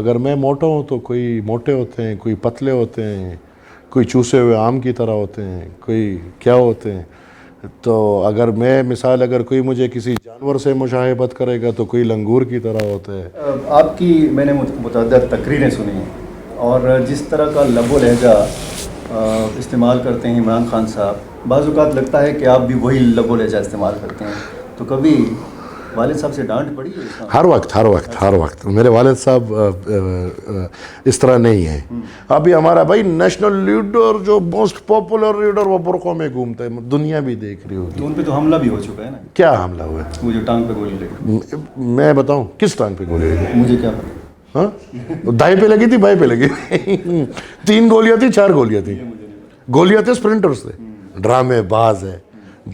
اگر میں موٹا ہوں تو کوئی موٹے ہوتے ہیں، کوئی پتلے ہوتے ہیں، کوئی چوسے ہوئے آم کی طرح ہوتے ہیں، کوئی کیا ہوتے ہیں. تو اگر میں مثال اگر کوئی مجھے کسی جانور سے مشابہت کرے گا تو کوئی لنگور کی طرح ہوتا ہے. آپ کی میں نے متعدد تقریریں سنی ہیں، اور جس طرح کا لب و لہجہ استعمال کرتے ہیں عمران خان صاحب، بعض اوقات لگتا ہے کہ آپ بھی وہی لب و لہجہ استعمال کرتے ہیں. تو کبھی والد صاحب سے ڈانٹ پڑی ہے؟ ہر وقت میرے والد صاحب اس طرح نہیں ہیں. ابھی ہمارا بھائی نیشنل لیڈر جو موسٹ پاپولر لیڈر وہ برقعوں میں گھومتا ہے، دنیا بھی دیکھ رہی ہوگی. تو ان پہ تو حملہ بھی ہو چکا ہے نا. کیا حملہ ہوا ہے؟ وہ جو ٹانگ پہ گولی لگی. میں بتاؤں کس ٹانگ پہ گولی لگی؟ مجھے کیا پتا. ہاں، دائیں پہ لگی تھی بائیں پہ لگی؟ 3 گولیاں تھیں 4 گولیاں تھیں؟ گولیاں تھے اسپرنٹرز تھے. ڈرامے باز ہے،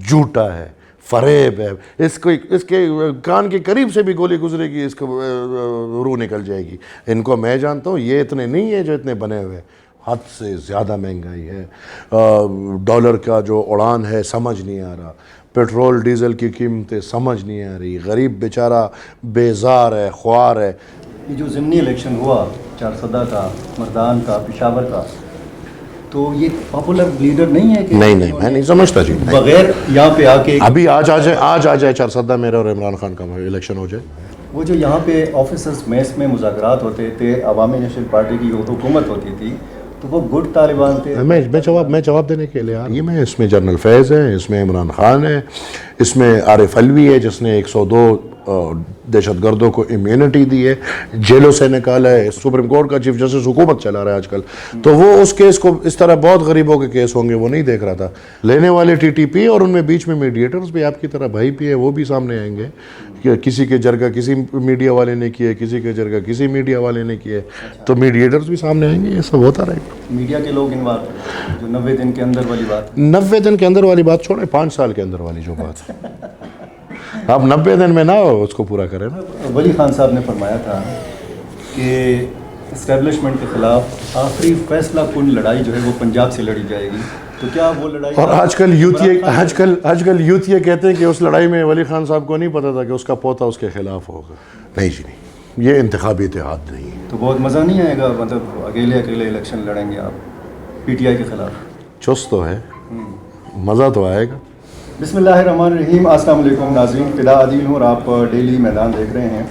جھوٹا ہے، فریب ہے. اس کے کان کے قریب سے بھی گولی گزرے گی اس کو روح نکل جائے گی. ان کو میں جانتا ہوں، یہ اتنے نہیں ہیں جو اتنے بنے ہوئے. حد سے زیادہ مہنگائی ہے. ڈالر کا جو اڑان ہے سمجھ نہیں آ رہا. پیٹرول ڈیزل کی قیمتیں سمجھ نہیں آ رہی. غریب بیچارہ بیزار ہے، خوار ہے. یہ جو ضمنی الیکشن ہوا چارسدہ کا، مردان کا، پشاور کا، تو یہ پاپولر لیڈر نہیں ہے کہ نہیں میں نہیں سمجھتا جی. بغیر یہاں پہ آ کے ابھی آج آ جائے چارسدہ میرا اور عمران خان کا الیکشن ہو جائے. وہ جو یہاں پہ آفیسرز میس میں مذاکرات ہوتے تھے، عوامی نیشنل پارٹی کی حکومت ہوتی تھی، تو وہ گڈ طالبان تھے. میں جواب دینے کے لیے یہ میں اس میں جنرل فیض ہے، اس میں عمران خان ہے، اس میں عارف علوی ہے جس نے 102 دہشت گردوں کو امیونٹی دی ہے، جیلوں سے نکالا ہے. سپریم کورٹ کا چیف جسٹس حکومت چلا رہا ہے آج کل. تو وہ اس کیس کو اس طرح بہت غریبوں کے کیس ہوں گے وہ نہیں دیکھ رہا تھا. لینے والے ٹی ٹی پی اور ان میں بیچ میں میڈیٹرز بھی آپ کی طرح بھائی بھی ہے، وہ بھی سامنے آئیں گے کہ کسی کے جرگہ کسی میڈیا والے نے کیے، کسی کے جرگہ کسی میڈیا والے نے کیے، تو میڈیٹرز بھی سامنے آئیں گے. یہ سب ہوتا رہے گا. میڈیا کے لوگ انوالو، جو 90 دن کے اندر والی بات. 90 دن کے اندر والی بات چھوڑیں، 5 سال کے اندر والی جو بات ہے آپ 90 دن میں نہ اس کو پورا کریں نا. ولی خان صاحب نے فرمایا تھا کہ اسٹیبلشمنٹ کے خلاف آخری فیصلہ کن لڑائی جو ہے وہ پنجاب سے لڑی جائے گی. تو کیا وہ لڑائی؟ اور آج کل یوتھ یہ کہتے ہیں کہ اس لڑائی میں ولی خان صاحب کو نہیں پتا تھا کہ اس کا پوتا اس کے خلاف ہوگا. نہیں جی نہیں، یہ انتخابی اتحاد نہیں ہے. تو بہت مزہ نہیں آئے گا، مطلب اکیلے الیکشن لڑیں گے آپ پی ٹی آئی کے خلاف؟ چست تو ہے، مزہ تو آئے گا. بسم اللہ الرحمن الرحیم. السلام علیکم ناظرین، فدا عادل ہوں اور آپ ڈیلی میدان دیکھ رہے ہیں.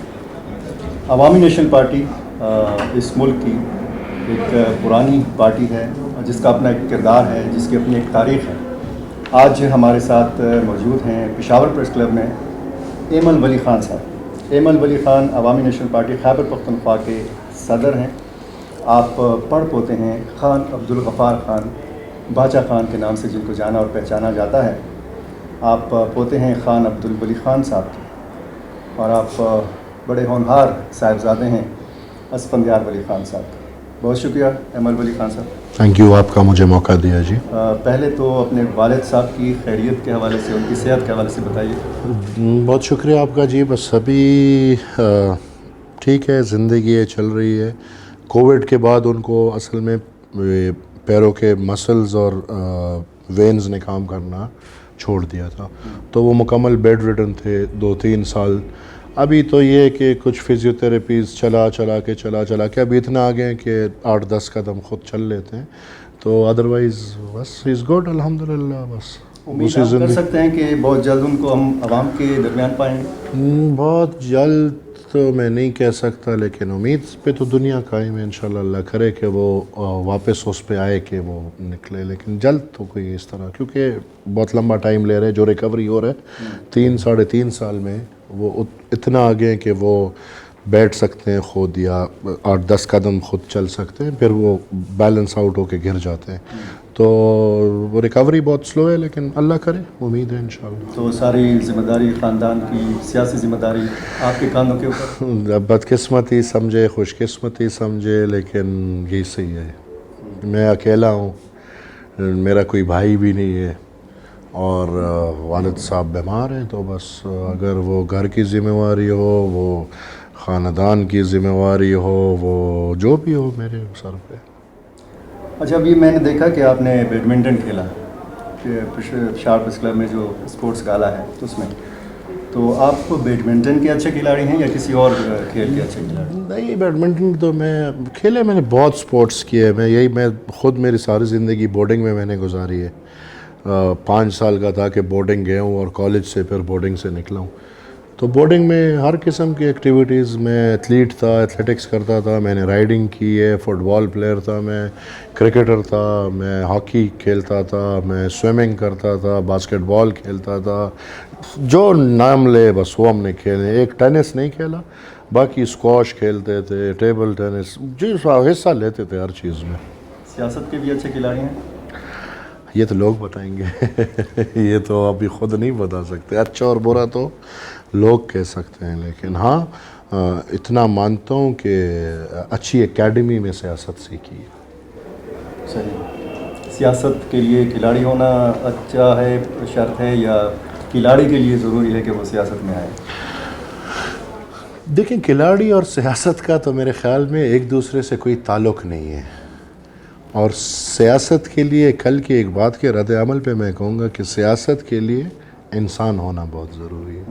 عوامی نیشنل پارٹی اس ملک کی ایک پرانی پارٹی ہے جس کا اپنا ایک کردار ہے، جس کی اپنی ایک تاریخ ہے. آج ہمارے ساتھ موجود ہیں پشاور پریس کلب میں ایمل ولی خان صاحب. ایمل ولی خان عوامی نیشنل پارٹی خیبر پختونخوا کے صدر ہیں. آپ پڑھ پوتے ہیں خان عبدالغفار خان، باچا خان کے نام سے جن کو جانا اور پہچانا جاتا ہے. آپ پوتے ہیں خان عبدالولی خان صاحب، اور آپ بڑے ہونہار صاحبزادے ہیں اسفندیار ولی خان صاحب. بہت شکریہ ایمل ولی خان صاحب. تھینک یو، آپ کا مجھے موقع دیا جی. پہلے تو اپنے والد صاحب کی خیریت کے حوالے سے، ان کی صحت کے حوالے سے بتائیے. بہت شکریہ آپ کا جی. بس ابھی ٹھیک ہے، زندگی ہے، چل رہی ہے. کووڈ کے بعد ان کو اصل میں پیروں کے مسلز اور وینز نے کام کرنا چھوڑ دیا تھا، تو وہ مکمل بیڈ ریڈن تھے 2-3 سال. ابھی تو یہ کہ کچھ فزیوتھراپیز چلا کے ابھی اتنا آگے ہیں کہ 8-10 قدم خود چل لیتے ہیں. تو ادروائز بس از گڈ الحمدللہ. بس امید آپ کر سکتے ہیں کہ بہت جلد ان کو ہم عوام کے درمیان پائیں گے؟ بہت جلد تو میں نہیں کہہ سکتا، لیکن امید پہ تو دنیا قائم ہے. انشاءاللہ اللہ کرے کہ وہ واپس اس پہ آئے کہ وہ نکلے، لیکن جلد تو کوئی اس طرح، کیونکہ بہت لمبا ٹائم لے رہے. جو ریکوری ہو رہا ہے 3-3.5 سال میں، وہ اتنا آگے کہ وہ بیٹھ سکتے ہیں خود، یا 8-10 قدم خود چل سکتے ہیں، پھر وہ بیلنس آؤٹ ہو کے گر جاتے ہیں. تو وہ ریکوری بہت سلو ہے، لیکن اللہ کرے، امید ہے انشاءاللہ. تو ساری ذمہ داری خاندان کی، سیاسی ذمہ داری آپ کے کاندھوں کے اوپر؟ بدقسمتی سمجھے، خوش قسمتی سمجھے، لیکن یہی صحیح ہے. میں اکیلا ہوں، میرا کوئی بھائی بھی نہیں ہے، اور والد صاحب بیمار ہیں. تو بس اگر وہ گھر کی ذمہ داری ہو، وہ خاندان کی ذمہ داری ہو، وہ جو بھی ہو میرے سر پہ. اچھا، ابھی میں نے دیکھا کہ آپ نے بیڈمنٹن کھیلا پشاور پریس کلب میں جو اسپورٹس گالا ہے اس میں، تو آپ بیڈمنٹن کے اچھے کھلاڑی ہیں یا کسی اور کھیل کے اچھے کھلاڑی؟ نہیں، بیڈمنٹن تو میں نے بہت سپورٹس کیے. میں خود میری ساری زندگی بورڈنگ میں نے گزاری ہے. 5 سال کا تھا کہ بورڈنگ گیا ہوں اور کالج سے پھر بورڈنگ سے نکلا ہوں. تو بورڈنگ میں ہر قسم کی ایکٹیویٹیز، میں ایتھلیٹ تھا، ایتھلیٹکس کرتا تھا، میں نے رائڈنگ کی ہے، فٹ بال پلیئر تھا، میں کرکٹر تھا، میں ہاکی کھیلتا تھا، میں سوئمنگ کرتا تھا، باسکٹ بال کھیلتا تھا. جو نام لے بس وہ ہم نے کھیلے. ایک ٹینس نہیں کھیلا، باقی اسکواش کھیلتے تھے، ٹیبل ٹینس، حصہ لیتے تھے ہر چیز میں. سیاست کے بھی اچھے کھلاڑی ہیں؟ یہ تو لوگ بتائیں گے. یہ تو ابھی خود نہیں بتا سکتے. اچھا اور برا تو لوگ کہہ سکتے ہیں، لیکن ہاں اتنا مانتا ہوں کہ اچھی اکیڈمی میں سیاست سیکھی ہے. صحیح. سیاست کے لیے کھلاڑی ہونا اچھا ہے، شرط ہے، یا کھلاڑی کے لیے ضروری ہے کہ وہ سیاست میں آئے؟ دیکھیں، کھلاڑی اور سیاست کا تو میرے خیال میں ایک دوسرے سے کوئی تعلق نہیں ہے. اور سیاست کے لیے کل کی ایک بات کے رد عمل پہ میں کہوں گا کہ سیاست کے لیے انسان ہونا بہت ضروری ہے.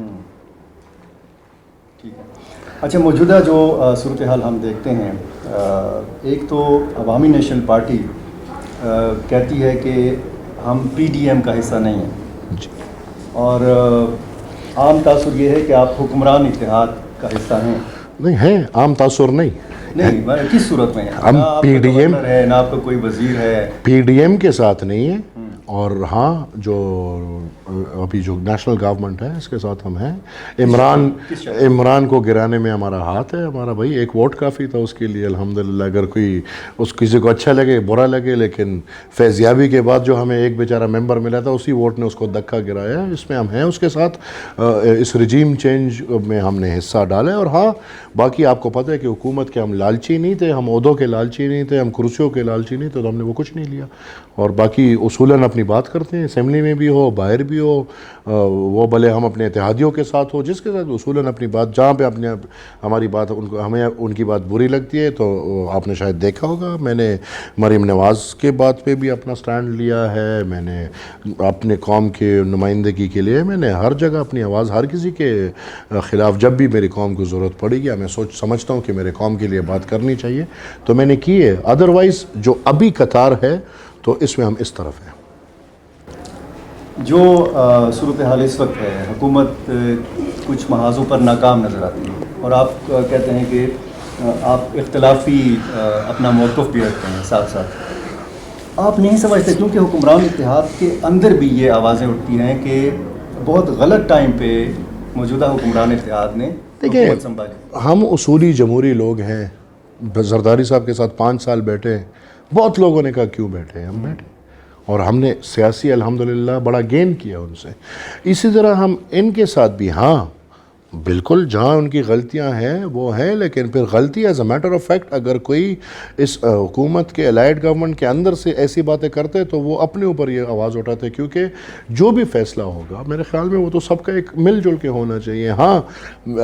ٹھیک ہے. اچھا، موجودہ جو صورتحال ہم دیکھتے ہیں، ایک تو عوامی نیشنل پارٹی کہتی ہے کہ ہم پی ڈی ایم کا حصہ نہیں ہیں، جی. اور عام تاثر یہ ہے کہ آپ حکمران اتحاد کا حصہ ہیں. نہیں ہیں، عام تاثر نہیں. کس صورت میں ہم پی ڈی ایم ہے، نہ آپ کا کوئی وزیر ہے. پی ڈی ایم کے ساتھ نہیں ہے، اور ہاں جو ابھی جو نیشنل گورنمنٹ ہے اس کے ساتھ ہم ہیں. عمران کو گرانے میں ہمارا ہاتھ ہے. ہمارا بھائی ایک ووٹ کافی تھا اس کے لیے الحمدللہ. اگر کسی کو اچھا لگے برا لگے، لیکن فیضیابی کے بعد جو ہمیں ایک بیچارہ ممبر ملا تھا اسی ووٹ نے اس کو دھکا گرایا. اس میں ہم ہیں اس کے ساتھ. اس رجیم چینج میں ہم نے حصہ ڈالا ہے. اور ہاں باقی آپ کو پتہ ہے کہ حکومت کے ہم لالچی نہیں تھے، ہم عہدوں کے لالچی نہیں تھے، ہم کرسیوں کے لالچی نہیں تھے، تو ہم نے وہ کچھ نہیں لیا. اور باقی اصولاً اپنی بات کرتے ہیں، اسمبلی میں بھی ہو، باہر بھی ہو، وہ بھلے ہم اپنے اتحادیوں کے ساتھ ہو، جس کے ساتھ اصولاً اپنی بات، جہاں پہ ہماری بات ہمیں ان کی بات بری لگتی ہے تو آپ نے شاید دیکھا ہوگا میں نے مریم نواز کے بات پہ بھی اپنا سٹینڈ لیا ہے. میں نے اپنے قوم کے نمائندگی کے لیے میں نے ہر جگہ اپنی آواز ہر کسی کے خلاف، جب بھی میری قوم کو ضرورت پڑے گی، میں سمجھتا ہوں کہ میرے قوم کے لیے بات کرنی چاہیے تو میں نے کی ہے. ادروائز جو ابھی قطار ہے تو اس میں ہم اس طرف ہیں. جو صورتحال اس وقت ہے، حکومت کچھ محاذوں پر ناکام نظر آتی ہے، اور آپ کہتے ہیں کہ آپ اختلافی اپنا موقف بھی رکھتے ہیں. ساتھ ساتھ آپ نہیں سمجھتے، کیونکہ حکمران اتحاد کے اندر بھی یہ آوازیں اٹھتی ہیں کہ بہت غلط ٹائم پہ موجودہ حکمران اتحاد نے حکومت سنبھالی؟ ہم اصولی جمہوری لوگ ہیں. زرداری صاحب کے ساتھ 5 سال بیٹھے ہیں. بہت لوگوں نے کہا کیوں بیٹھے ہیں، ہم بیٹھے، اور ہم نے سیاسی الحمدللہ بڑا گین کیا ان سے. اسی طرح ہم ان کے ساتھ بھی، ہاں بالکل جہاں ان کی غلطیاں ہیں وہ ہیں، لیکن پھر غلطی as a matter of fact اگر کوئی اس حکومت کے الائیڈ گورنمنٹ کے اندر سے ایسی باتیں کرتے تو وہ اپنے اوپر یہ آواز اٹھاتے، کیونکہ جو بھی فیصلہ ہوگا میرے خیال میں وہ تو سب کا ایک مل جل کے ہونا چاہیے. ہاں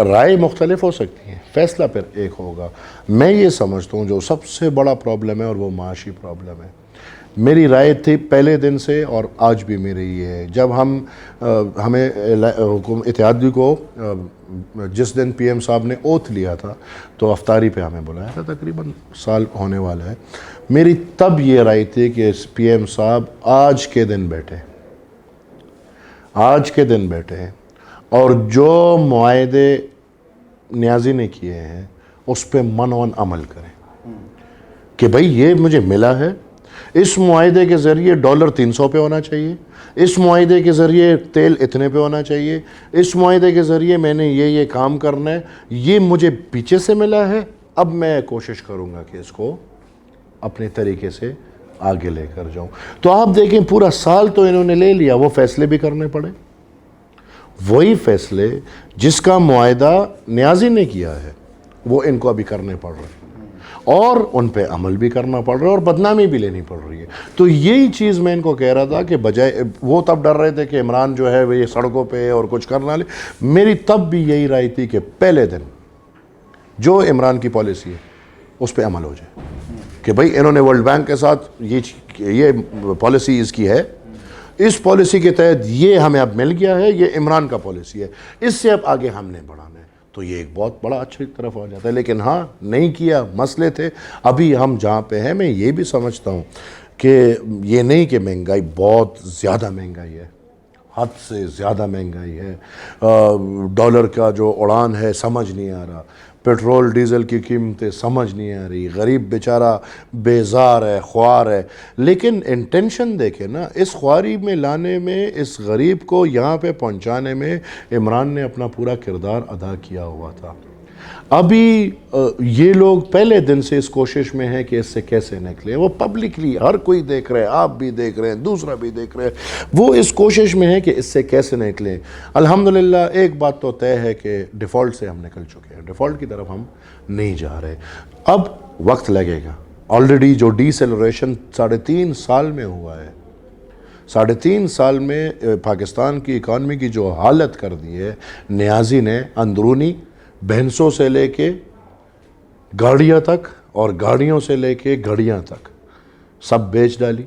رائے مختلف ہو سکتی ہیں، فیصلہ پھر ایک ہوگا. میں یہ سمجھتا ہوں جو سب سے بڑا پرابلم ہے اور وہ معاشی پرابلم ہے. میری رائے تھی پہلے دن سے اور آج بھی میری یہ ہے، جب ہمیں اتحادی کو جس دن پی ایم صاحب نے اوتھ لیا تھا تو افطاری پہ ہمیں بلایا تھا، تقریباً سال ہونے والا ہے. میری تب یہ رائے تھی کہ پی ایم صاحب آج کے دن بیٹھے ہیں اور جو معاہدے نیازی نے کیے ہیں اس پہ منون عمل کریں کہ بھئی یہ مجھے ملا ہے، اس معاہدے کے ذریعے ڈالر 300 پہ ہونا چاہیے، اس معاہدے کے ذریعے تیل اتنے پہ ہونا چاہیے، اس معاہدے کے ذریعے میں نے یہ کام کرنا ہے، یہ مجھے پیچھے سے ملا ہے. اب میں کوشش کروں گا کہ اس کو اپنے طریقے سے آگے لے کر جاؤں. تو آپ دیکھیں پورا سال تو انہوں نے لے لیا، وہ فیصلے بھی کرنے پڑے. وہی فیصلے جس کا معاہدہ نیازی نے کیا ہے وہ ان کو ابھی کرنے پڑ رہے ہیں، اور ان پہ عمل بھی کرنا پڑ رہا ہے اور بدنامی بھی لینی پڑ رہی ہے. تو یہی چیز میں ان کو کہہ رہا تھا کہ بجائے وہ تب ڈر رہے تھے کہ عمران جو ہے وہ یہ سڑکوں پہ اور کچھ کرنا لے، میری تب بھی یہی رائے تھی کہ پہلے دن جو عمران کی پالیسی ہے اس پہ عمل ہو جائے کہ بھئی انہوں نے ورلڈ بینک کے ساتھ یہ پالیسی اس کی ہے، اس پالیسی کے تحت یہ ہمیں اب مل گیا ہے, یہ عمران کا پالیسی ہے, اس سے اب آگے ہم نے بڑھانا ہے, تو یہ ایک بہت بڑا اچھی طرف ہو جاتا ہے. لیکن ہاں نہیں کیا, مسئلے تھے. ابھی ہم جہاں پہ ہیں, میں یہ بھی سمجھتا ہوں کہ یہ نہیں کہ مہنگائی بہت زیادہ مہنگائی ہے, حد سے زیادہ مہنگائی ہے, ڈالر کا جو اڑان ہے سمجھ نہیں آ رہا, پیٹرول ڈیزل کی قیمتیں سمجھ نہیں آ رہی, غریب بیچارہ بیزار ہے, خوار ہے. لیکن انٹینشن دیکھیں نا, اس خواری میں لانے میں, اس غریب کو یہاں پہ پہنچانے میں عمران نے اپنا پورا کردار ادا کیا ہوا تھا. ابھی یہ لوگ پہلے دن سے اس کوشش میں ہیں کہ اس سے کیسے نکلیں. وہ پبلکلی ہر کوئی دیکھ رہے ہیں, آپ بھی دیکھ رہے ہیں, دوسرا بھی دیکھ رہے ہیں, وہ اس کوشش میں ہے کہ اس سے کیسے نکلیں. الحمدللہ ایک بات تو طے ہے کہ ڈیفالٹ سے ہم نکل چکے ہیں, ڈیفالٹ کی طرف ہم نہیں جا رہے. اب وقت لگے گا. آلریڈی جو ڈیسیلریشن 3.5 سال میں ہوا ہے, 3.5 سال میں پاکستان کی اکانومی کی جو حالت کر دی ہے نیازی نے, اندرونی بہنسوں سے لے کے گاڑیاں تک اور گاڑیوں سے لے کے گھڑیاں تک سب بیچ ڈالی,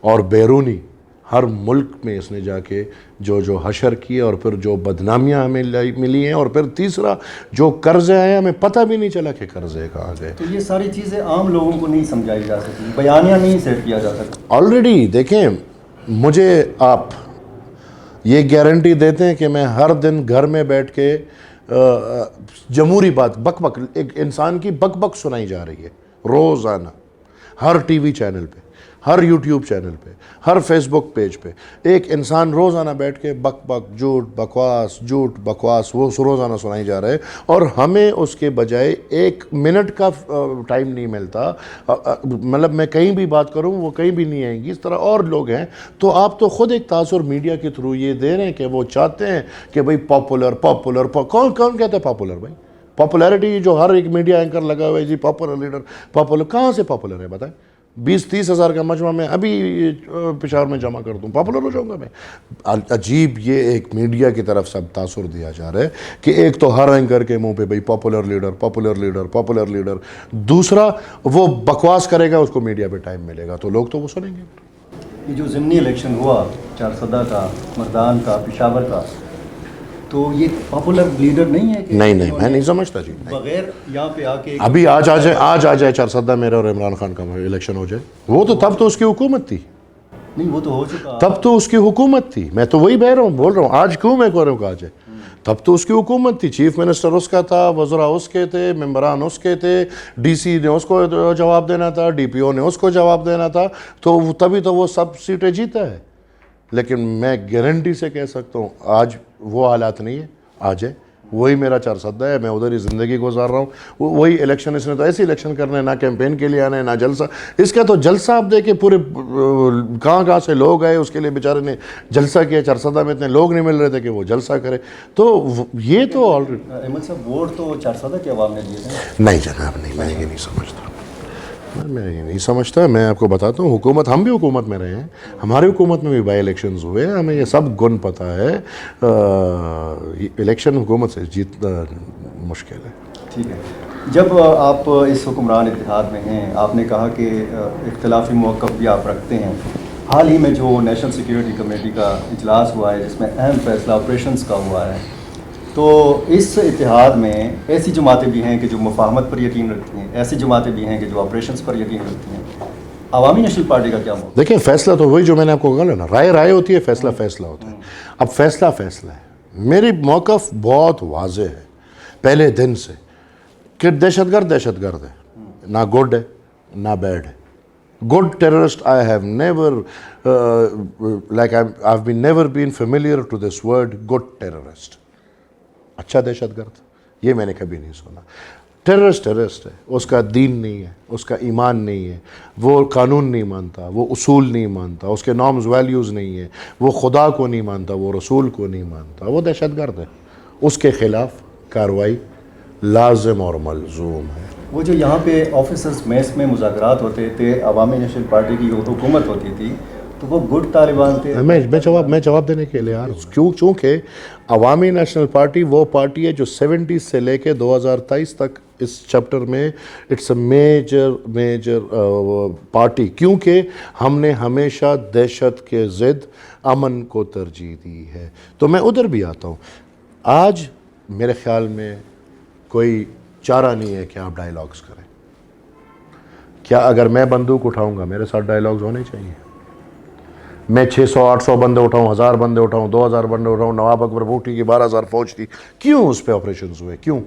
اور بیرونی ہر ملک میں اس نے جا کے جو حشر کیے, اور پھر جو بدنامیاں ہمیں ملی ہیں, اور پھر تیسرا جو قرضے آئے ہمیں پتہ بھی نہیں چلا کہ قرضے کہاں گئے. تو یہ ساری چیزیں عام لوگوں کو نہیں سمجھائی جا سکتی, بیانیہ نہیں سیٹ کیا جا سکتا. آلریڈی دیکھیں, مجھے آپ یہ گارنٹی دیتے ہیں کہ میں ہر دن گھر میں بیٹھ کے جمہوری بات بک بک, ایک انسان کی بک بک سنائی جا رہی ہے روزانہ, ہر ٹی وی چینل پہ, ہر یوٹیوب چینل پہ, ہر فیس بک پیج پہ, ایک انسان روزانہ بیٹھ کے بک بک, جھوٹ بکواس وہ روزانہ سنائی جا رہا ہے, اور ہمیں اس کے بجائے 1 منٹ کا ٹائم نہیں ملتا. مطلب میں کہیں بھی بات کروں وہ کہیں بھی نہیں آئیں گی, اس طرح اور لوگ ہیں. تو آپ تو خود ایک تاثر میڈیا کے تھرو یہ دے رہے ہیں کہ وہ چاہتے ہیں کہ بھئی پاپولر کون کہتا ہے پاپولر؟ بھائی پاپولیرٹی جو ہر ایک میڈیا اینکر لگا ہوا ہے, جی پاپولر لیڈر, پاپولر کہاں سے پاپولر ہے بتائیں؟ 20-30 ہزار کا مجمع میں ابھی پشاور میں جمع کر دوں, پاپولر ہو جاؤں گا میں؟ عجیب یہ ایک میڈیا کی طرف سے تاثر دیا جا رہا ہے کہ ایک تو ہر اینکر کے منہ پہ بھئی پاپولر لیڈر, دوسرا وہ بکواس کرے گا, اس کو میڈیا پہ ٹائم ملے گا تو لوگ تو وہ سنیں گے. یہ جو ضمنی الیکشن ہوا چارسدہ کا, مردان کا, پشاور کا, تو یہ پاپولر لیڈر نہیں ہے کہ نہیں میں نہیں سمجھتا جی. بغیر یہاں پہ آ کے ابھی آج آ جائے چارسدہ میرا اور عمران خان کا الیکشن ہو جائے, وہ تو تب تو اس کی حکومت تھی. نہیں, وہ تو ہو چکا, تب تو اس کی حکومت تھی. میں تو وہی بول رہا ہوں آج کیوں میں کہہ رہا ہوں کہ آج ہے, تب تو اس کی حکومت تھی. چیف منسٹر اس کا تھا, وزراء اس کے تھے, ممبران اس کے تھے, ڈی سی نے اس کو جواب دینا تھا, ڈی پی او نے اس کو جواب دینا تھا, تو تبھی تو وہ سب سیٹیں جیتا ہے. لیکن میں گارنٹی سے کہہ سکتا ہوں آج وہ حالات نہیں ہے. آج ہے وہی میرا چارسدہ ہے, میں ادھر ہی زندگی گزار رہا ہوں. وہی الیکشن, اس نے تو ایسے الیکشن کرنا ہے, نہ کیمپین کے لیے آنا ہے, نہ جلسہ. اس کا تو جلسہ آپ دیکھیں پورے کہاں سے لوگ آئے, اس کے لیے بیچارے نے جلسہ کیا. چارسدہ میں اتنے لوگ نہیں مل رہے تھے کہ وہ جلسہ کرے. تو یہ تو آلریڈی احمد صاحب ووٹ تو چارسدہ کے عوام نے دیے تھے. نہیں جناب, نہیں, میں یہ نہیں سمجھتا. میں آپ کو بتاتا ہوں, حکومت, ہم بھی حکومت میں رہے ہیں, ہماری حکومت میں بھی بائی الیکشنز ہوئے, ہمیں یہ سب گن پتہ ہے. الیکشن حکومت سے جیتنا مشکل ہے. ٹھیک ہے, جب آپ اس حکمران اتحاد میں ہیں, آپ نے کہا کہ اختلافی موقف بھی آپ رکھتے ہیں. حال ہی میں جو نیشنل سیکیورٹی کمیٹی کا اجلاس ہوا ہے, جس میں اہم فیصلہ آپریشنز کا ہوا ہے, تو اس اتحاد میں ایسی جماعتیں بھی ہیں کہ جو مفاہمت پر یقین رکھتی ہیں, ایسی جماعتیں بھی ہیں کہ جو آپریشنز پر یقین رکھتی ہیں. عوامی نیشنل پارٹی کا کیا موقف؟ دیکھیں, فیصلہ تو وہی جو میں نے آپ کو کہا نا, رائے ہوتی ہے, فیصلہ ہوتا ہے. اب فیصلہ ہے. میری موقف بہت واضح ہے پہلے دن سے کہ دہشت گرد ہے, نہ گڈ ہے نہ بیڈ ہے. Good terrorist I have never been familiar to this word good terrorist. اچھا دہشت گرد یہ میں نے کبھی نہیں سنا. ٹیررسٹ ہے, اس کا دین نہیں ہے, اس کا ایمان نہیں ہے, وہ قانون نہیں مانتا, وہ اصول نہیں مانتا, اس کے نارمز ویلیوز نہیں ہے, وہ خدا کو نہیں مانتا, وہ رسول کو نہیں مانتا, وہ دہشت گرد ہے. اس کے خلاف کارروائی لازم اور ملزوم ہے. وہ جو یہاں پہ آفیسرز میس میں مذاکرات ہوتے تھے, عوامی نیشنل پارٹی کی حکومت ہوتی تھی, تو وہ گڈ طالبان تھے. میں جواب دینے کے لیے چونکہ عوامی نیشنل پارٹی وہ پارٹی ہے جو 70 سے لے کے 2023 تک اس چیپٹر میں اٹس اے میجر پارٹی، کیونکہ ہم نے ہمیشہ دہشت کے ضد امن کو ترجیح دی ہے. تو میں ادھر بھی آتا ہوں. آج میرے خیال میں کوئی چارہ نہیں ہے کہ آپ ڈائیلاگز کریں. کیا اگر میں بندوق اٹھاؤں گا میرے ساتھ ڈائیلاگز ہونے چاہیے؟ میں 600-800 بندے اٹھاؤں، 1000 بندے اٹھاؤں، 2000 بندے اٹھاؤں. نواب اکبر بھٹی کی 12000 فوج تھی، کیوں اس پہ آپریشنز ہوئے؟ کیوں؟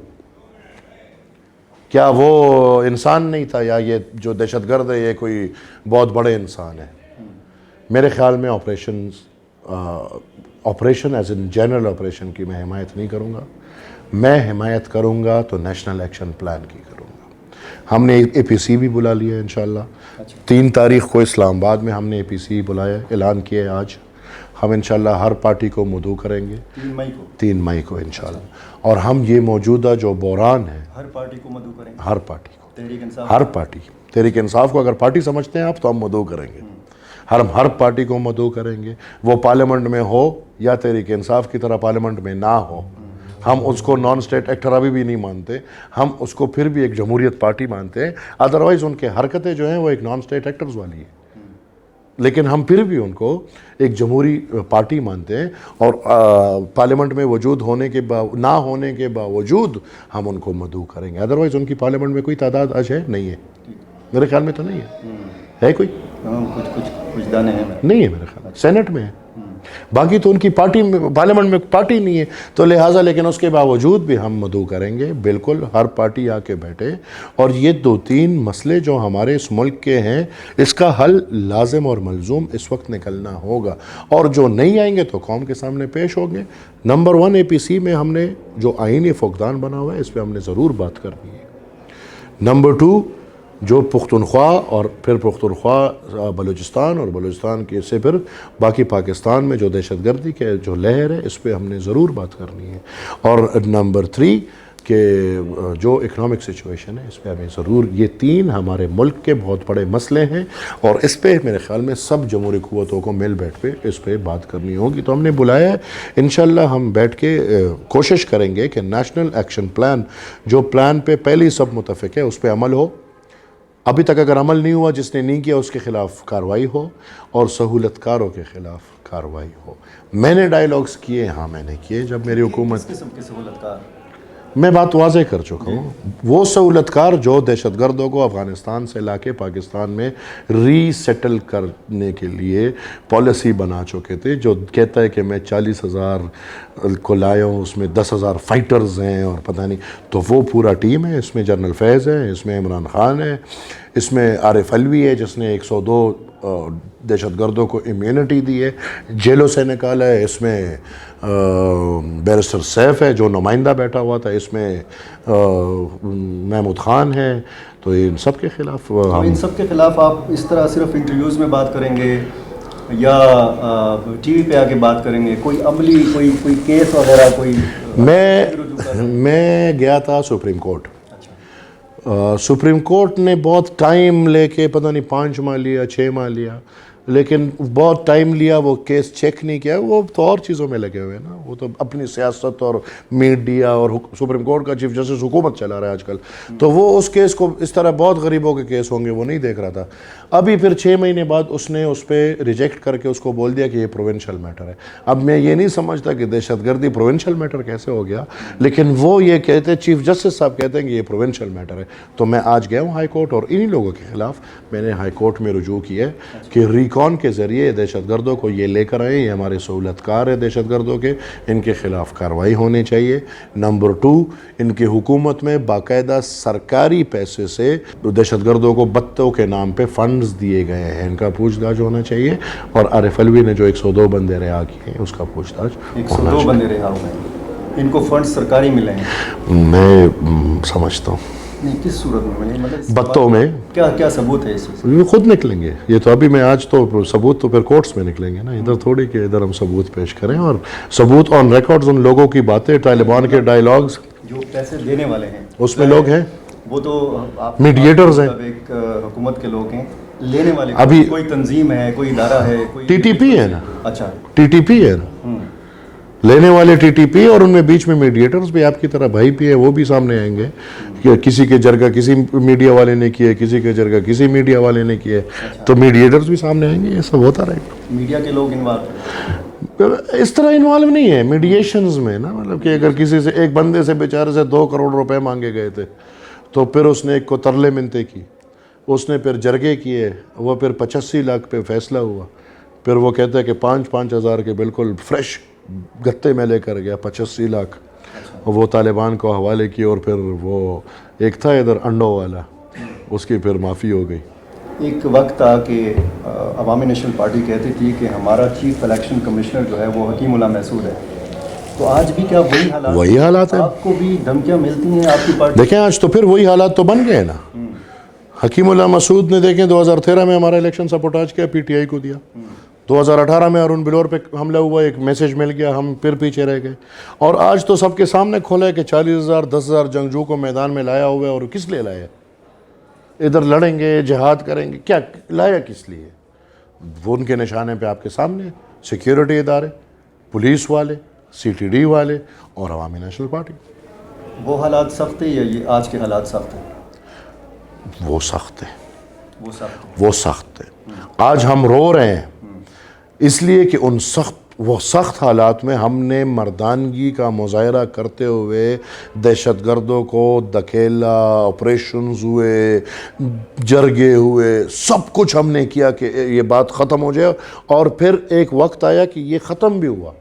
کیا وہ انسان نہیں تھا، یا یہ جو دہشت گرد ہے یہ کوئی بہت بڑے انسان ہے؟ میرے خیال میں operation as in general operation کی میں حمایت نہیں کروں گا. میں حمایت کروں گا تو نیشنل ایکشن پلان کی کروں گا. ہم نے اے پی سی بھی بلا لیا ہے انشاءاللہ. 3 تاریخ کو اسلام آباد میں ہم نے اے پی سی بلایا، اعلان کیا ہے آج. ہم انشاءاللہ ہر پارٹی کو مدعو کریں گے 3 مئی کو انشاءاللہ. اور ہم یہ موجودہ جو بحران ہے، ہر پارٹی کو مدعو کریں گے، ہر پارٹی کو، تحریک انصاف، ہر پارٹی. تحریک انصاف کو اگر پارٹی سمجھتے ہیں آپ تو ہم مدعو کریں گے. ہم ہر پارٹی کو مدعو کریں گے، وہ پارلیمنٹ میں ہو یا تحریک انصاف کی طرح پارلیمنٹ میں نہ ہو. ہم اس کو نان اسٹیٹ ایکٹر ابھی بھی نہیں مانتے، ہم اس کو پھر بھی ایک جمہوریت پارٹی مانتے ہیں. ادروائز ان کے حرکتیں جو ہیں وہ ایک نان اسٹیٹ ایکٹرز والی ہیں، لیکن ہم پھر بھی ان کو ایک جمہوری پارٹی مانتے ہیں. اور پارلیمنٹ میں وجود ہونے کے نہ ہونے کے باوجود ہم ان کو مدعو کریں گے. ادروائز ان کی پارلیمنٹ میں کوئی تعداد آج ہے نہیں ہے، میرے خیال میں تو نہیں ہے کوئی، کچھ دانے ہیں نہیں ہے میرے خیال میں. سینٹ میں ہے، باقی تو ان کی پارٹی پارلیمنٹ میں پارٹی نہیں ہے. تو لہٰذا لیکن اس کے باوجود بھی ہم مدعو کریں گے. بالکل ہر پارٹی آ کے بیٹھے، اور یہ 2-3 مسئلے جو ہمارے اس ملک کے ہیں اس کا حل لازم اور ملزوم اس وقت نکلنا ہوگا. اور جو نہیں آئیں گے تو قوم کے سامنے پیش ہوں گے. نمبر 1 اے پی سی میں ہم نے جو آئینی فقدان بنا ہوا ہے اس پہ ہم نے ضرور بات کرنی ہے. نمبر 2 جو پختونخوا اور پھر پختونخوا بلوچستان اور بلوچستان کے سے پھر باقی پاکستان میں جو دہشت گردی کے جو لہر ہے اس پہ ہم نے ضرور بات کرنی ہے. اور نمبر 3 کہ جو اکنامک سچویشن ہے اس پہ ہمیں ضرور، یہ 3 ہمارے ملک کے بہت بڑے مسئلے ہیں اور اس پہ میرے خیال میں سب جمہوری قوتوں کو مل بیٹھ پہ اس پہ بات کرنی ہوگی. تو ہم نے بلایا ہے، انشاءاللہ ہم بیٹھ کے کوشش کریں گے کہ نیشنل ایکشن پلان، جو پلان پہ پہلی سب متفق ہے اس پہ عمل ہو. ابھی تک اگر عمل نہیں ہوا، جس نے نہیں کیا اس کے خلاف کارروائی ہو اور سہولت کاروں کے خلاف کارروائی ہو. میں نے ڈائیلاگز کیے، ہاں میں نے کیے. جب میری حکومت، کس قسم کے سہولت کار؟ میں بات واضح کر چکا ہوں. وہ سہولت کار جو دہشت گردوں کو افغانستان سے لا کے پاکستان میں ری سیٹل کرنے کے لیے پالیسی بنا چکے تھے، جو کہتا ہے کہ میں 40,000 کو لایا ہوں، اس میں 10,000 فائٹرز ہیں اور پتہ نہیں. تو وہ پورا ٹیم ہے، اس میں جنرل فیض ہے، اس میں عمران خان ہے، اس میں عارف علوی ہے جس نے 102 دہشت گردوں کو امیونٹی دی ہے، جیلوں سے نکالا ہے. اس میں بیرسٹر سیف ہے جو نمائندہ بیٹھا ہوا تھا، اس میں محمود خان ہے. تو ان سب کے خلاف ان سب کے خلاف آپ اس طرح صرف انٹرویوز میں بات کریں گے یا ٹی وی پہ آ کے بات کریں گے؟ کوئی عملی کوئی کیس وغیرہ کوئی؟ میں گیا تھا سپریم کورٹ. سپریم کورٹ نے بہت ٹائم لے کے پتہ نہیں 5 ماہ لیا 6 ماہ لیا، لیکن بہت ٹائم لیا. وہ کیس چیک نہیں کیا، وہ تو اور چیزوں میں لگے ہوئے ہیں نا. وہ تو اپنی سیاست اور میڈیا، اور سپریم کورٹ کا چیف جسٹس حکومت چلا رہا ہے آج کل. تو وہ اس کیس کو اس طرح بہت غریبوں کے کیس ہوں گے وہ نہیں دیکھ رہا تھا. ابھی پھر 6 مہینے بعد اس نے اس پہ ریجیکٹ کر کے اس کو بول دیا کہ یہ پروونشل میٹر ہے. اب میں یہ نہیں سمجھتا کہ دہشت گردی پروونشل میٹر کیسے ہو گیا، لیکن وہ یہ کہتے ہیں، چیف جسٹس صاحب کہتے ہیں کہ یہ پروونشل میٹر ہے. تو میں آج گیا ہوں ہائی کورٹ اور انہی لوگوں کے خلاف میں نے ہائی کورٹ میں رجوع کیا ہے کہ ریکان کے ذریعے دہشت گردوں کو یہ لے کر آئیں، یہ ہمارے سہولت کار ہیں دہشت گردوں کے، ان کے خلاف کارروائی ہونی چاہیے. نمبر 2 ان کی حکومت میں باقاعدہ سرکاری پیسے سے دہشت گردوں کو بتوں کے نام پہ فنڈز دیے گئے ہیں، ان کا پوچھ تاچھ ہونا چاہیے. اور عارف علوی نے جو 102 بندے رہا کیے ہیں اس کا پوچھ تاچھ 102 بندے رہا ہوئے ہیں، ان کو فنڈ سرکاری ملے ہیں؟ میں سمجھتا ہوں نہیں، کس صورت میں ملے؟ مطلب بتوں میں کیا ثبوت ہے اس چیز؟ یہ خود نکلیں گے. یہ تو ابھی میں آج تو ثبوت تو پھر کورٹس میں نکلیں گے نا، ادھر تھوڑی کہ ادھر ہم ثبوت پیش کریں. اور ثبوت آن ریکارڈز ان لوگوں کی باتیں، طالبان کے ڈائیلاگز، جو پیسے دینے والے ہیں اس میں لوگ ہیں، وہ تو میڈیٹرز ہیں، ایک حکومت کے لوگ ہیں. لینے والے ابھی کوئی تنظیم ہے، کوئی ادارہ ہے، کوئی ٹی ٹی پی ہے نا. اچھا ٹی ٹی پی ہے نا. لینے والے ٹی ٹی پی اور ان میں بیچ میں میڈیٹرز بھی آپ کی طرح بھائی بھی ہیں, وہ بھی سامنے آئیں گے کہ کسی کے جرگہ کسی میڈیا والے نے کیا ہے, کسی کے جرگہ کسی میڈیا والے نے کیا ہے, تو میڈیٹرز بھی سامنے آئیں گے. یہ سب ہوتا رہے گا. میڈیا کے لوگ انوالو اس طرح انوالو نہیں ہے میڈیشنز میں نا, مطلب کہ اگر کسی سے ایک بندے سے بیچارے سے 2 کروڑ روپے مانگے گئے تھے, تو پھر اس نے ایک کو ترلے منتے کی, اس نے پھر جرگے کیے, وہ پھر 85 لاکھ پہ فیصلہ ہوا, پھر وہ کہتا ہے کہ 5-5 ہزار کے بالکل فریش گتے میں لے کر گیا 85 لاکھ, وہ طالبان کو حوالے کی, اور پھر وہ ایک تھا ادھر انڈوں والا, اس کی پھر معافی ہو گئی. ایک وقت تھا کہ عوامی نیشنل پارٹی کہتی تھی کہ ہمارا چیف الیکشن کمشنر جو ہے وہ حکیم اللہ محسود ہے, تو آج بھی کیا وہی حالات ہیں؟ آپ کو بھی دھمکیاں ملتی ہیں آپ کی پارٹی؟ دیکھیں آج تو پھر وہی حالات تو بن گئے نا. حکیم اللہ مسعود نے دیکھیں 2013 میں ہمارا الیکشن سپورٹاج کیا, پی ٹی آئی کو دیا. 2018 میں ارون بلور پہ حملہ ہوا, ایک میسیج مل گیا, ہم پھر پیچھے رہ گئے. اور آج تو سب کے سامنے کھولا ہے کہ 40,000 10,000 جنگجو کو میدان میں لایا ہوا ہے, اور کس لیے لایا؟ ادھر لڑیں گے, جہاد کریں گے, کیا لایا کس لیے؟ وہ ان کے نشانے پہ آپ کے سامنے سیکیورٹی ادارے, پولیس والے, سی ٹی ڈی والے اور عوامی نیشنل پارٹی. وہ حالات سخت ہیں یا یہ آج کے حالات سخت ہیں؟ وہ سخت ہے, وہ سخت ہے. آج ہم رو رہے ہیں اس لیے کہ وہ سخت حالات میں ہم نے مردانگی کا مظاہرہ کرتے ہوئے دہشت گردوں کو دھکیلا, آپریشنز ہوئے, جرگے ہوئے, سب کچھ ہم نے کیا کہ یہ بات ختم ہو جائے. اور پھر ایک وقت آیا کہ یہ ختم بھی ہوا,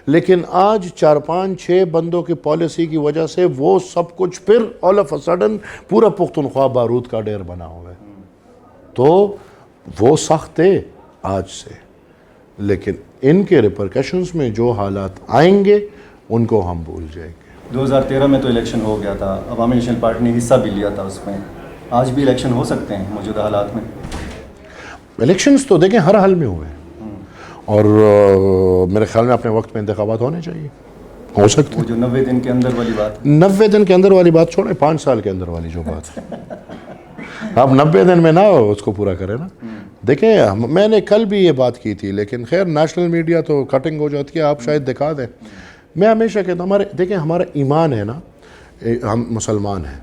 لیکن آج 4-5-6 بندوں کی پالیسی کی وجہ سے وہ سب کچھ پھر آل آف اے سڈن پورا پختونخوا بارود کا ڈیر بنا ہوا ہے. تو وہ سخت ہے آج سے, لیکن ان کے ریپرکشنز میں جو حالات آئیں گے ان کو ہم بھول جائیں گے. 2013 میں تو الیکشن ہو گیا تھا, عوامی نیشنل پارٹی نے حصہ بھی لیا تھا اس میں, آج بھی الیکشن ہو سکتے ہیں موجودہ حالات میں؟ الیکشنز تو دیکھیں ہر حال میں ہوئے, اور میرے خیال میں اپنے وقت میں انتخابات ہونے چاہیے, ہو سکتے ہیں. وہ جو 90 دن کے اندر والی بات, 90 دن کے اندر والی بات چھوڑیں, 5 سال کے اندر والی جو بات ہے, آپ 90 دن میں نہ اس کو پورا کریں نا. دیکھیں میں نے کل بھی یہ بات کی تھی, لیکن خیر نیشنل میڈیا تو کٹنگ ہو جاتی ہے, آپ شاید دکھا دیں. میں ہمیشہ کہتا ہوں دیکھیں ہمارا ایمان ہے نا, ہم مسلمان ہیں,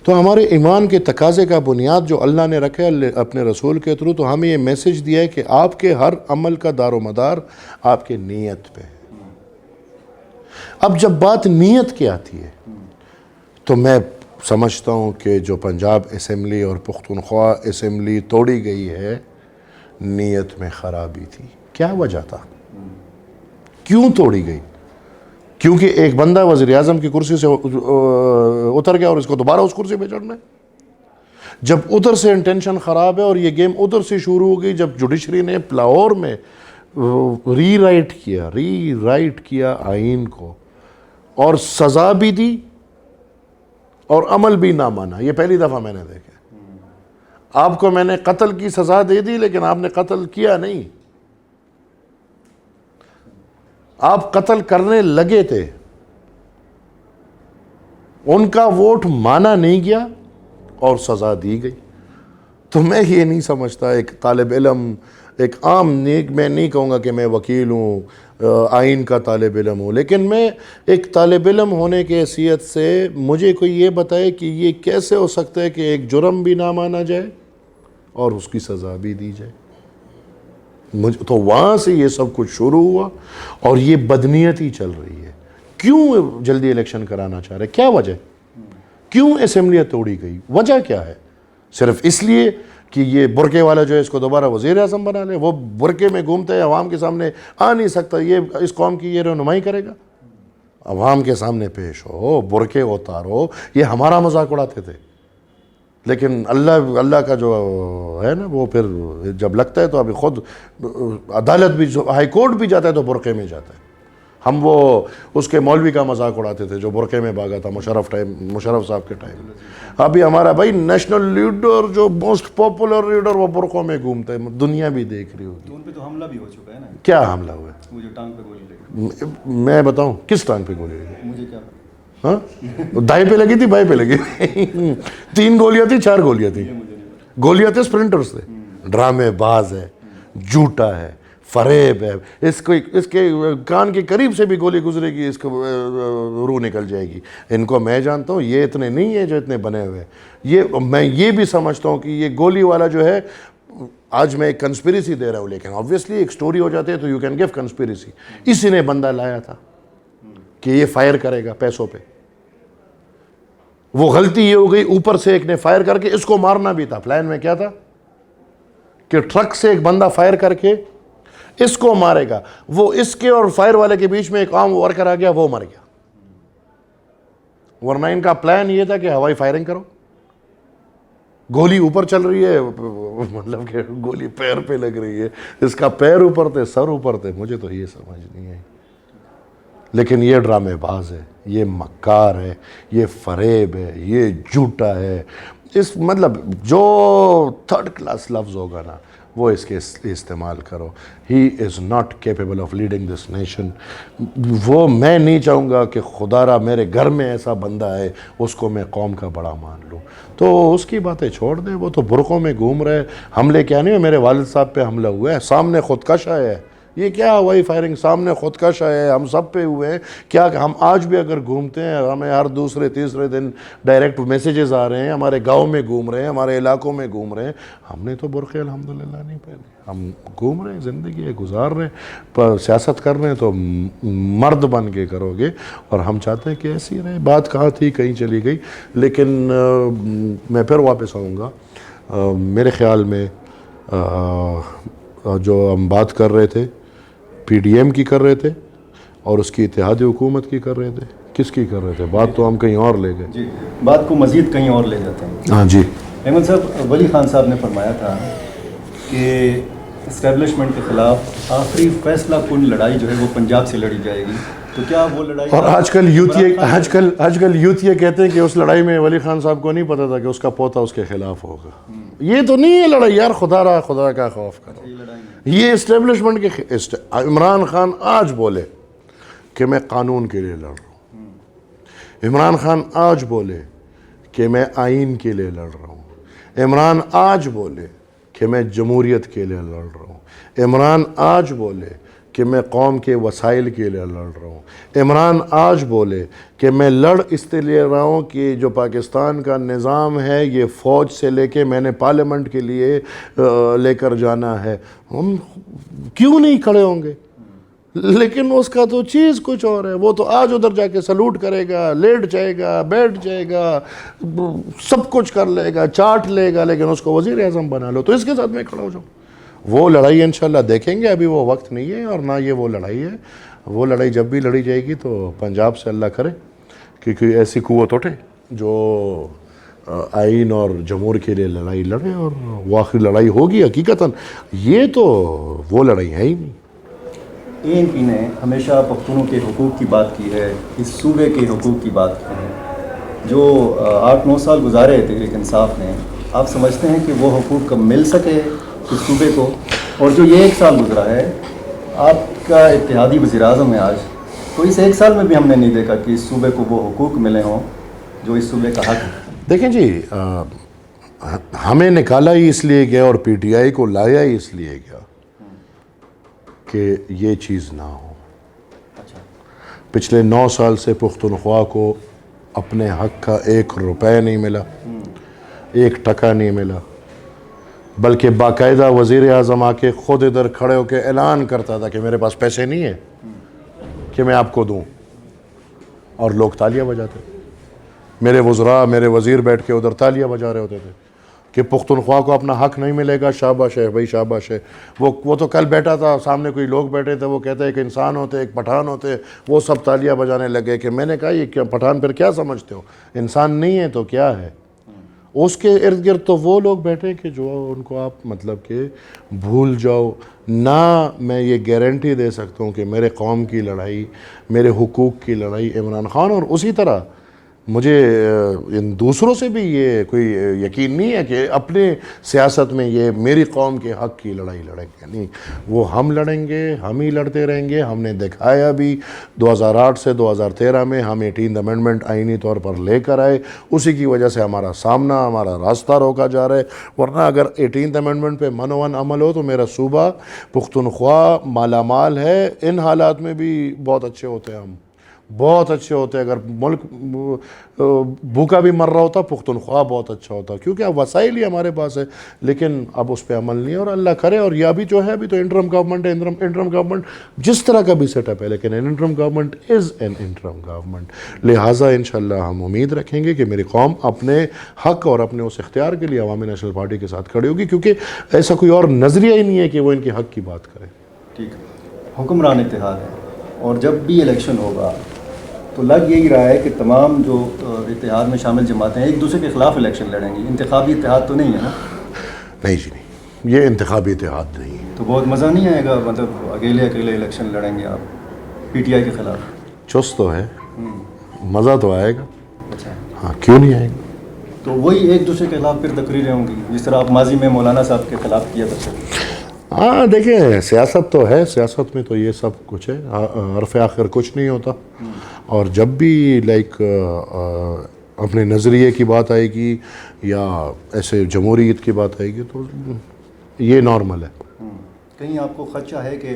تو ہمارے ایمان کے تقاضے کا بنیاد جو اللہ نے رکھا ہے اپنے رسول کے تھرو, تو ہمیں یہ میسج دیا ہے کہ آپ کے ہر عمل کا دار و مدار آپ کے نیت پہ ہے. اب جب بات نیت کی آتی ہے تو میں سمجھتا ہوں کہ جو پنجاب اسمبلی اور پختونخوا اسمبلی توڑی گئی ہے, نیت میں خرابی تھی. کیا وجہ تھا, کیوں توڑی گئی؟ کیونکہ ایک بندہ وزیر اعظم کی کرسی سے اتر گیا اور اس کو دوبارہ اس کرسی پہ چڑھنا ہے. جب ادھر سے انٹینشن خراب ہے اور یہ گیم ادھر سے شروع ہو گئی, جب جوڈیشری نے لاہور میں ری رائٹ کیا آئین کو, اور سزا بھی دی اور عمل بھی نہ مانا. یہ پہلی دفعہ میں نے دیکھا. آپ کو میں نے قتل کی سزا دے دی, لیکن آپ نے قتل کیا نہیں. آپ قتل کرنے لگے تھے, ان کا ووٹ مانا نہیں گیا اور سزا دی گئی. تو میں یہ نہیں سمجھتا ایک طالب علم, ایک عام نیک, میں نہیں کہوں گا کہ میں وکیل ہوں, آئین کا طالب علم ہوں, لیکن میں ایک طالب علم ہونے کی حیثیت سے مجھے کوئی یہ بتائے کہ یہ کیسے ہو سکتا ہے کہ ایک جرم بھی نہ مانا جائے اور اس کی سزا بھی دی جائے. تو وہاں سے یہ سب کچھ شروع ہوا, اور یہ بدنیتی چل رہی ہے. کیوں جلدی الیکشن کرانا چاہ رہے, کیا وجہ, کیوں اسمبلیاں توڑی گئی, وجہ کیا ہے؟ صرف اس لیے کہ یہ برقعے والا جو ہے اس کو دوبارہ وزیر اعظم بنا لے. وہ برقعے میں گھومتا ہے, عوام کے سامنے آ نہیں سکتا, یہ اس قوم کی یہ رہنمائی کرے گا؟ عوام کے سامنے پیش ہو, برقعے اتارو. یہ ہمارا مذاق اڑاتے تھے, لیکن اللہ کا جو ہے نا, وہ پھر جب لگتا ہے تو ابھی خود عدالت بھی, ہائی کورٹ بھی جاتا ہے تو برقعے میں جاتا ہے. ہم وہ اس کے مولوی کا مذاق اڑاتے تھے جو برقعے میں بھاگا تھا مشرف صاحب کے ٹائم. ابھی ہمارا بھائی نیشنل لیڈر جو موسٹ پاپولر لیڈر وہ برقعوں میں گھومتا ہے, دنیا بھی دیکھ رہی ہوگی. ان پہ تو حملہ بھی ہو چکا ہے نا. کیا حملہ ہوا ہے؟ وہ جو ٹانگ پہ گولی لگی. میں بتاؤں کس ٹانگ پہ گولی لگی؟ مجھے کیا پتا. ہاں, دائیں پہ لگی تھی, بائیں پہ لگی, 3 گولیاں تھی, 4 گولیاں تھی. گولیاں تھے اسپرنٹرز تھے. ڈرامے باز ہے, جھوٹا ہے, فریب ہے، اس کے کان کے قریب سے بھی گولی گزرے گی اس کو روح نکل جائے گی. ان کو میں جانتا ہوں، یہ اتنے نہیں ہیں جو اتنے بنے ہوئے ہیں. میں یہ بھی سمجھتا ہوں کہ یہ گولی والا جو ہے، آج میں ایک کنسپیریسی دے رہا ہوں، لیکن آبویسلی ایک سٹوری ہو جاتی ہے تو یو کین گیو کنسپیریسی. اسی نے بندہ لایا تھا کہ یہ فائر کرے گا پیسوں پہ. وہ غلطی یہ ہو گئی، اوپر سے ایک نے فائر کر کے اس کو مارنا بھی تھا. پلان میں کیا تھا کہ ٹرک سے ایک بندہ فائر کر کے اس کو مارے گا. وہ اس کے اور فائر والے کے بیچ میں ایک عام ورکر آ گیا، وہ مر گیا. ورنہ ان کا پلان یہ تھا کہ ہوائی فائرنگ کرو. گولی اوپر چل رہی ہے، مطلب کہ گولی پیر پہ لگ رہی ہے، اس کا پیر اوپر تھے، سر اوپر تھے. مجھے تو یہ سمجھ نہیں آئی. لیکن یہ ڈرامے باز ہے، یہ مکار ہے، یہ فریب ہے، یہ جھوٹا ہے. اس مطلب جو تھرڈ کلاس لفظ ہوگا نا وہ اس کے استعمال کرو. He is not capable of leading this nation. وہ میں نہیں چاہوں گا کہ خدا را میرے گھر میں ایسا بندہ ہے اس کو میں قوم کا بڑا مان لوں. تو اس کی باتیں چھوڑ دیں. وہ تو برقعوں میں گھوم رہے. حملے کیا نہیں، میرے والد صاحب پہ حملہ ہوا ہے، سامنے خودکش آیا ہے. یہ کیا ہوائی فائرنگ، سامنے خودکش ہے، ہم سب پہ ہوئے ہیں. کیا ہم آج بھی اگر گھومتے ہیں، ہمیں ہر دوسرے تیسرے دن ڈائریکٹ میسیجز آ رہے ہیں، ہمارے گاؤں میں گھوم رہے ہیں، ہمارے علاقوں میں گھوم رہے ہیں. ہم نے تو برقعے الحمدللہ نہیں پہنے. ہم گھوم رہے ہیں، زندگی ہے، گزار رہے ہیں. پر سیاست کر رہے ہیں تو مرد بن کے کرو گے، اور ہم چاہتے ہیں کہ ایسی رہے. بات کہاں تھی، کہیں چلی گئی. لیکن میں پھر واپس آؤں گا. میرے خیال میں جو ہم بات کر رہے تھے پی ڈی ایم کی کر رہے تھے اور اس کی اتحادی حکومت کی کر رہے تھے. کس کی کر رہے تھے؟ بات تو ہم کہیں اور لے گئے. جی، بات کو مزید کہیں اور لے جاتے ہیں. ہاں جی. احمد صاحب، ولی خان صاحب نے فرمایا تھا کہ اسٹیبلشمنٹ کے خلاف آخری فیصلہ کن لڑائی جو ہے وہ پنجاب سے لڑی جائے گی. تو کیا وہ لڑائی، اور آج کل یوتھ یہ کہتے ہیں کہ اس لڑائی میں ولی خان صاحب کو نہیں پتا تھا کہ اس کا پوتا اس کے خلاف ہوگا. یہ تو نہیں ہے لڑائی یار، خدا کا خوف کرو. یہ اسٹیبلشمنٹ کے عمران خان آج بولے کہ میں قانون کے لیے لڑ رہا ہوں. عمران خان آج بولے کہ میں آئین کے لیے لڑ رہا ہوں. عمران آج بولے کہ میں جمہوریت کے لیے لڑ رہا ہوں. عمران آج بولے کہ میں قوم کے وسائل کے لیے لڑ رہا ہوں. عمران آج بولے کہ میں لڑ اس لیے رہا ہوں کہ جو پاکستان کا نظام ہے یہ فوج سے لے کے میں نے پارلیمنٹ کے لیے لے کر جانا ہے. ہم کیوں نہیں کھڑے ہوں گے؟ لیکن اس کا تو چیز کچھ اور ہے. وہ تو آج ادھر جا کے سلوٹ کرے گا، لیٹ جائے گا، بیٹھ جائے گا، سب کچھ کر لے گا، چاٹ لے گا، لیکن اس کو وزیر اعظم بنا لو. تو اس کے ساتھ میں کھڑا ہو جاؤں. وہ لڑائی انشاءاللہ دیکھیں گے. ابھی وہ وقت نہیں ہے اور نہ یہ وہ لڑائی ہے. وہ لڑائی جب بھی لڑی جائے گی تو پنجاب سے اللہ کرے کیونکہ ایسی قوت اٹھے جو آئین اور جمہور کے لیے لڑائی لڑے، اور وہ آخری لڑائی ہوگی حقیقتاً. یہ تو وہ لڑائی ہے ہی نہیں. ANP نے ہمیشہ پختونوں کے حقوق کی بات کی ہے، اس صوبے کے حقوق کی بات کی ہے. جو 8-9 سال گزارے تحریک انصاف نے، آپ سمجھتے ہیں کہ وہ حقوق کب مل سکے اس صوبے کو؟ اور جو یہ 1 سال گزرا ہے، آپ کا اتحادی وزیر اعظم ہے آج، تو اس 1 سال میں بھی ہم نے نہیں دیکھا کہ اس صوبے کو وہ حقوق ملے ہوں جو اس صوبے کا حق ہے. دیکھیں جی، ہمیں نکالا ہی اس لیے گیا اور پی ٹی آئی کو لایا ہی اس لیے گیا کہ یہ چیز نہ ہو. پچھلے 9 سال سے پختونخوا کو اپنے حق کا 1 روپے نہیں ملا، 1 ٹکا نہیں ملا، بلکہ باقاعدہ وزیر اعظم آ کے خود ادھر کھڑے ہو کے اعلان کرتا تھا کہ میرے پاس پیسے نہیں ہیں کہ میں آپ کو دوں، اور لوگ تالیاں بجاتے. میرے وزراء، میرے وزیر بیٹھ کے ادھر تالیاں بجا رہے ہوتے تھے کہ پختونخوا کو اپنا حق نہیں ملے گا. شاباش ہے بھائی، شاباش ہے. وہ تو کل بیٹھا تھا، سامنے کوئی لوگ بیٹھے تھے، وہ کہتے ایک انسان ہوتے، ایک پٹھان ہوتے. وہ سب تالیاں بجانے لگے کہ میں نے کہا یہ کیا پٹھان پھر کیا سمجھتے ہو؟ انسان نہیں ہے تو کیا ہے؟ اس کے ارد گرد تو وہ لوگ بیٹھے کہ جو ان کو آپ مطلب کہ بھول جاؤ. نہ میں یہ گارنٹی دے سکتا ہوں کہ میرے قوم کی لڑائی، میرے حقوق کی لڑائی عمران خان، اور اسی طرح مجھے ان دوسروں سے بھی یہ کوئی یقین نہیں ہے کہ اپنے سیاست میں یہ میری قوم کے حق کی لڑائی لڑیں گے، نہیں، وہ ہم لڑیں گے، ہم ہی لڑتے رہیں گے۔ ہم نے دکھایا بھی 2008 سے 2013 میں ہم 18 امینڈمنٹ آئینی طور پر لے کر آئے، اسی کی وجہ سے ہمارا سامنا، ہمارا راستہ روکا جا رہا ہے۔ ورنہ اگر 18 امینڈمنٹ پہ منوان عمل ہو تو میرا صوبہ پختونخوا مالا مال ہے۔ ان حالات میں بھی بہت اچھے ہوتے ہیں، ہم بہت اچھے ہوتے ہیں۔ اگر ملک بھوکا بھی مر رہا ہوتا پختونخوا بہت اچھا ہوتا، کیونکہ اب وسائل ہی ہمارے پاس ہے، لیکن اب اس پہ عمل نہیں ہے۔ اور اللہ کرے، اور یہ ابھی جو ہے ابھی تو انٹرم گورنمنٹ ہے، انٹرم گورنمنٹ جس طرح کا بھی سیٹ اپ ہے، لیکن interim government is an interim government. لہٰذا انشاءاللہ ہم امید رکھیں گے کہ میری قوم اپنے حق اور اپنے اس اختیار کے لیے عوامی نیشنل پارٹی کے ساتھ کھڑی ہوگی، کیونکہ ایسا کوئی اور نظریہ ہی نہیں ہے کہ وہ ان کے حق کی بات کرے۔ ٹھیک ہے، حکمران اتحاد ہے، اور جب بھی الیکشن ہوگا تو لگ یہی رہا ہے کہ تمام جو اتحاد میں شامل جماعتیں ایک دوسرے کے خلاف الیکشن لڑیں گی۔ انتخابی اتحاد تو نہیں ہے نا؟ نہیں جی نہیں، یہ انتخابی اتحاد نہیں ہے۔ تو بہت مزہ نہیں آئے گا، مطلب اکیلے الیکشن لڑیں گے آپ پی ٹی آئی کے خلاف؟ چست تو ہے، مزہ تو آئے گا۔ اچھا، ہاں، کیوں نہیں آئے گا؟ تو وہی ایک دوسرے کے خلاف پھر تقریریں ہوں گی، جس طرح آپ ماضی میں مولانا صاحب کے خلاف کیا کرتے تھے۔ ہاں دیکھیں، سیاست تو ہے، سیاست میں تو یہ سب کچھ ہے، حرف آخر کچھ نہیں ہوتا۔ اور جب بھی اپنے نظریے کی بات آئے گی یا ایسے جمہوریت کی بات آئے گی تو یہ نارمل ہے۔ کہیں آپ کو خدشہ ہے کہ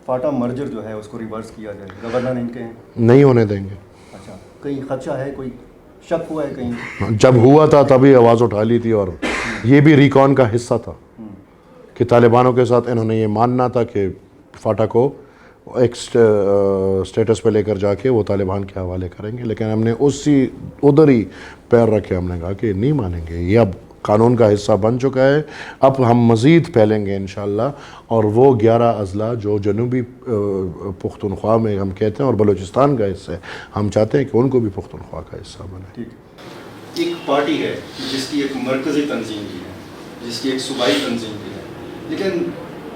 فاٹا مرجر جو ہے اس کو ریورس کیا جائے؟ گورنر ان کے نہیں ہونے دیں گے۔ اچھا، کہیں خدشہ ہے، کوئی شک ہوا ہے کہیں؟ جب ہوا تھا تبھی آواز اٹھا لی تھی، اور یہ بھی ریکان کا حصہ تھا کہ طالبانوں کے ساتھ انہوں نے یہ ماننا تھا کہ فاٹا کو ایک سٹیٹس پہ لے کر جا کے وہ طالبان کے حوالے کریں گے، لیکن ہم نے ادھر ہی پیر رکھے، ہم نے کہا کہ نہیں مانیں گے، یہ اب قانون کا حصہ بن چکا ہے، اب ہم مزید پھیلیں گے انشاءاللہ۔ اور وہ 11 اضلاع جو جنوبی پختونخوا میں ہم کہتے ہیں اور بلوچستان کا حصہ ہے، ہم چاہتے ہیں کہ ان کو بھی پختونخوا کا حصہ بنے۔ ٹھیک، ایک پارٹی ہے جس کی ایک مرکزی تنظیم بھی ہے، جس کی ایک صوبائی تنظیم بھی ہے، لیکن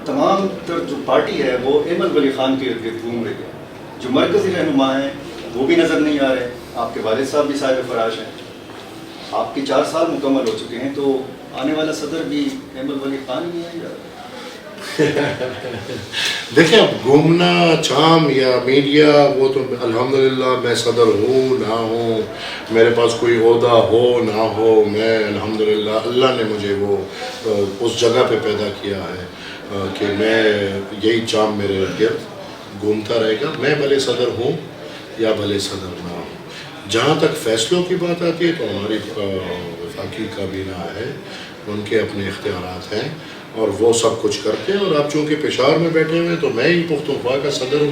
تمام تر جو پارٹی ہے وہ احمد ولی خان کے ارد گرد گھوم رہی ہے۔ جو مرکزی رہنما ہیں وہ بھی نظر نہیں آ رہے، آپ کے والد صاحب بھی صاحب فراش ہیں، آپ کے 4 سال مکمل ہو چکے ہیں، تو آنے والا صدر بھی احمد ولی خان ہی ہے یا؟ دیکھیں، اب گھومنا چام یا میڈیا وہ تو الحمدللہ میں صدر ہوں نہ ہوں، میرے پاس کوئی عہدہ ہو نہ ہو، میں الحمدللہ اللہ نے مجھے وہ اس جگہ پہ پیدا کیا ہے کہ میں یہی چام میرے گرد گھومتا رہے گا، میں بھلے صدر ہوں یا بھلے صدر نہ ہوں۔ جہاں تک فیصلوں کی بات آتی ہے تو ہماری وفاقی کابینہ ہے، ان کے اپنے اختیارات ہیں اور وہ سب کچھ کرتے ہیں۔ اور آپ چونکہ پشاور میں بیٹھے ہوئے ہیں تو میں ہی پختونخوا کا صدر ہوں،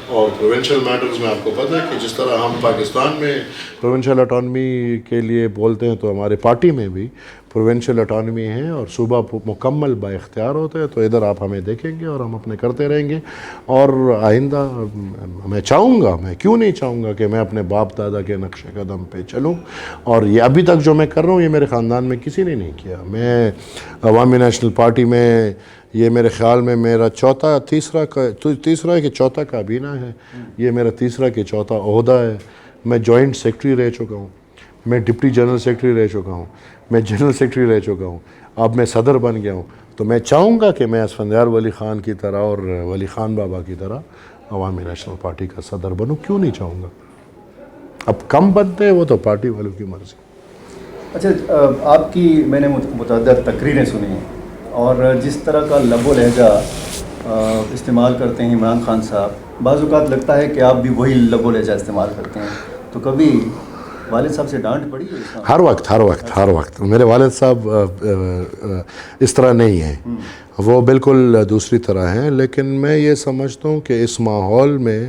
اور پروونشل میٹرز میں آپ کو پتہ ہے کہ جس طرح ہم پاکستان میں پروونشل اٹانومی کے لیے بولتے ہیں تو ہمارے پارٹی میں بھی پروونشل اٹانومی ہے اور صوبہ مکمل با اختیار ہوتا ہے۔ تو ادھر آپ ہمیں دیکھیں گے اور ہم اپنے کرتے رہیں گے، اور آئندہ میں چاہوں گا، میں کیوں نہیں چاہوں گا کہ میں اپنے باپ دادا کے نقش قدم پہ چلوں، اور یہ ابھی تک جو میں کر رہا ہوں یہ میرے خاندان میں کسی نے نہیں کیا۔ میں عوامی نیشنل پارٹی میں یہ میرے خیال میں میرا تیسرا کہ چوتھا کابینہ ہے، یہ میرا تیسرا کہ چوتھا عہدہ ہے۔ میں جوائنٹ سیکرٹری رہ چکا ہوں، میں ڈپٹی جنرل سیکرٹری رہ چکا ہوں، میں جنرل سیکرٹری رہ چکا ہوں، اب میں صدر بن گیا ہوں۔ تو میں چاہوں گا کہ میں اسفندیار ولی خان کی طرح اور ولی خان بابا کی طرح عوامی نیشنل پارٹی کا صدر بنوں، کیوں نہیں چاہوں گا؟ اب کم بنتے ہیں وہ تو پارٹی والوں کی مرضی۔ اچھا، آپ کی میں نے متعدد تقریریں سنی ہیں، اور جس طرح کا لب و لہجہ استعمال کرتے ہیں عمران خان صاحب، بعض اوقات لگتا ہے کہ آپ بھی وہی لب و لہجہ استعمال کرتے ہیں، تو کبھی والد صاحب سے ڈانٹ پڑی ہے؟ ہر وقت میرے والد صاحب اس طرح نہیں ہیں، وہ بالکل دوسری طرح ہیں، لیکن میں یہ سمجھتا ہوں کہ اس ماحول میں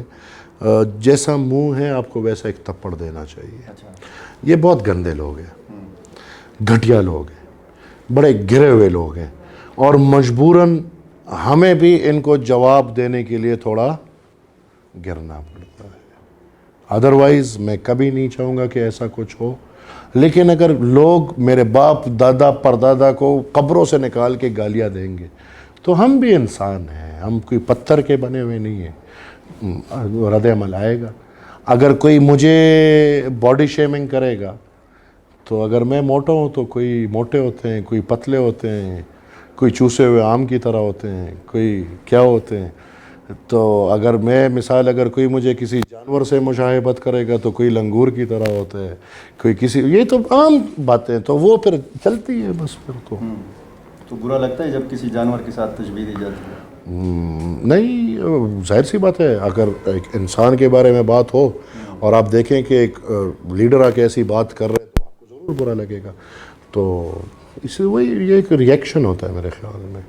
جیسا منہ ہے آپ کو ویسا ایک تھپڑ دینا چاہیے۔ یہ بہت گندے لوگ ہیں، گھٹیا لوگ ہیں، بڑے گرے ہوئے لوگ ہیں، اور مجبوراً ہمیں بھی ان کو جواب دینے کے لیے تھوڑا گرنا پڑتا ہے۔ ادروائز میں کبھی نہیں چاہوں گا کہ ایسا کچھ ہو، لیکن اگر لوگ میرے باپ دادا پردادا کو قبروں سے نکال کے گالیاں دیں گے تو ہم بھی انسان ہیں، ہم کوئی پتھر کے بنے ہوئے نہیں ہیں، رد عمل آئے گا۔ اگر کوئی مجھے باڈی شیمنگ کرے گا تو اگر میں موٹا ہوں تو کوئی موٹے ہوتے ہیں، کوئی پتلے ہوتے ہیں، کوئی چوسے ہوئے آم کی طرح ہوتے ہیں، کوئی کیا ہوتے ہیں. تو اگر میں مثال اگر کوئی مجھے کسی جانور سے مشابہت کرے گا تو کوئی لنگور کی طرح ہوتا ہے، کوئی کسی، یہ تو عام باتیں، تو وہ پھر چلتی ہے بس. پھر تو برا لگتا ہے جب کسی جانور کے ساتھ تشبیہ دی جاتی ہے؟ نہیں، ظاہر سی بات ہے، اگر ایک انسان کے بارے میں بات ہو اور آپ دیکھیں کہ ایک لیڈر آ کے ایسی بات کر رہے ہیں تو آپ کو ضرور برا لگے گا. تو اس سے وہی یہ ایک ریئیکشن ہوتا ہے میرے خیال میں.